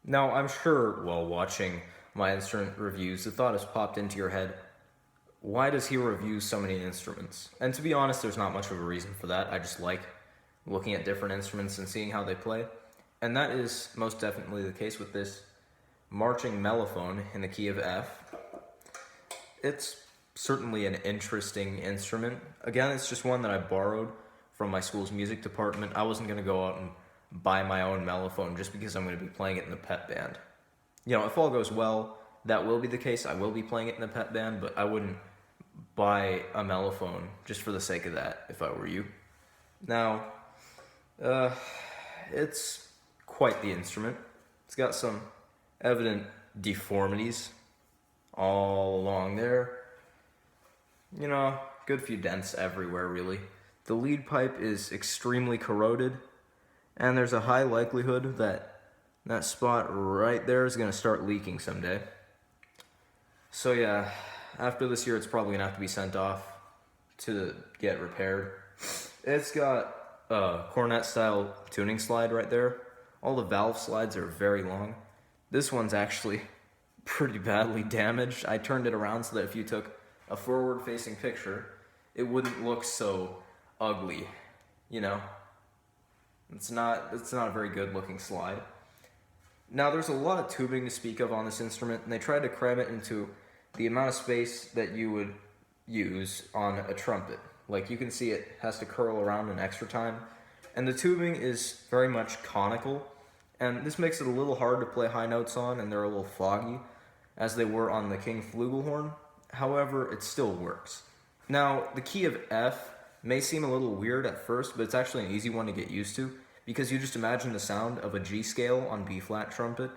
Now, I'm sure while watching my instrument reviews, the thought has popped into your head, why does he review so many instruments? And to be honest, there's not much of a reason for that. I just like looking at different instruments and seeing how they play. And that is most definitely the case with this marching mellophone in the key of F. It's certainly an interesting instrument. Again, it's just one that I borrowed from my school's music department. I wasn't going to go out and buy my own mellophone just because I'm going to be playing it in the pep band. You know, if all goes well, that will be the case. I will be playing it in the pep band, but I wouldn't buy a mellophone just for the sake of that if I were you. Now, it's quite the instrument. It's got some evident deformities all along there. You know, good few dents everywhere, really. The lead pipe is extremely corroded, and there's a high likelihood that that spot right there is going to start leaking someday. So yeah, after this year, it's probably going to have to be sent off to get repaired. It's got a cornet-style tuning slide right there. All the valve slides are very long. This one's actually pretty badly damaged. I turned it around so that if you took a forward-facing picture, it wouldn't look so ugly, you know? It's not a very good-looking slide. Now, there's a lot of tubing to speak of on this instrument, and they tried to cram it into the amount of space that you would use on a trumpet. Like, you can see it has to curl around an extra time, and the tubing is very much conical, and this makes it a little hard to play high notes on, and they're a little foggy, as they were on the King Flugelhorn. However, it still works. Now, the key of F may seem a little weird at first, but it's actually an easy one to get used to, because you just imagine the sound of a G scale on B-flat trumpet,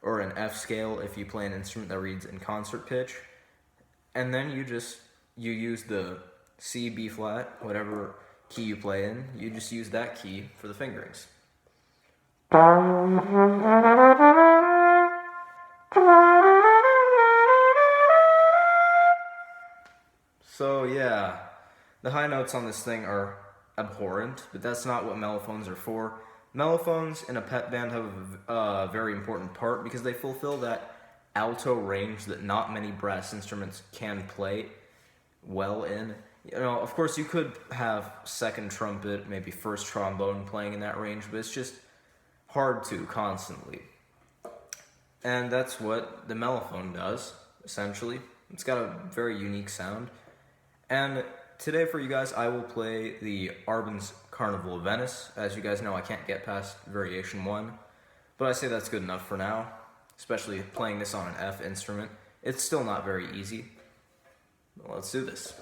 or an F scale if you play an instrument that reads in concert pitch, and then you use the C, B-flat, whatever key you play in, you just use that key for the fingerings. So yeah, the high notes on this thing are abhorrent, but that's not what mellophones are for. Mellophones in a pep band have a very important part because they fulfill that alto range that not many brass instruments can play well in. You know, of course, you could have second trumpet, maybe first trombone playing in that range, but it's just hard to constantly. And that's what the mellophone does, essentially. It's got a very unique sound. And today for you guys, I will play the Arbon's Carnival of Venice. As you guys know, I can't get past Variation 1, but I say that's good enough for now, especially playing this on an F instrument. It's still not very easy. Well, let's do this.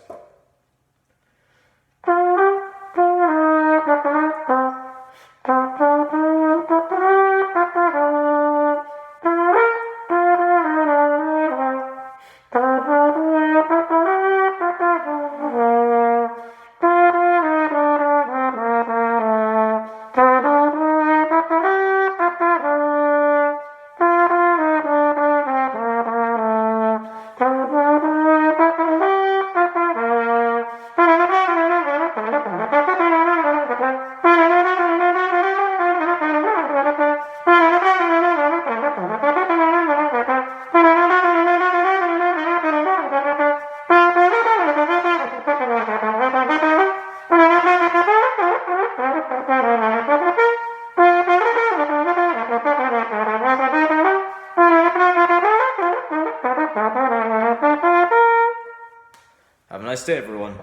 Have a nice day, everyone.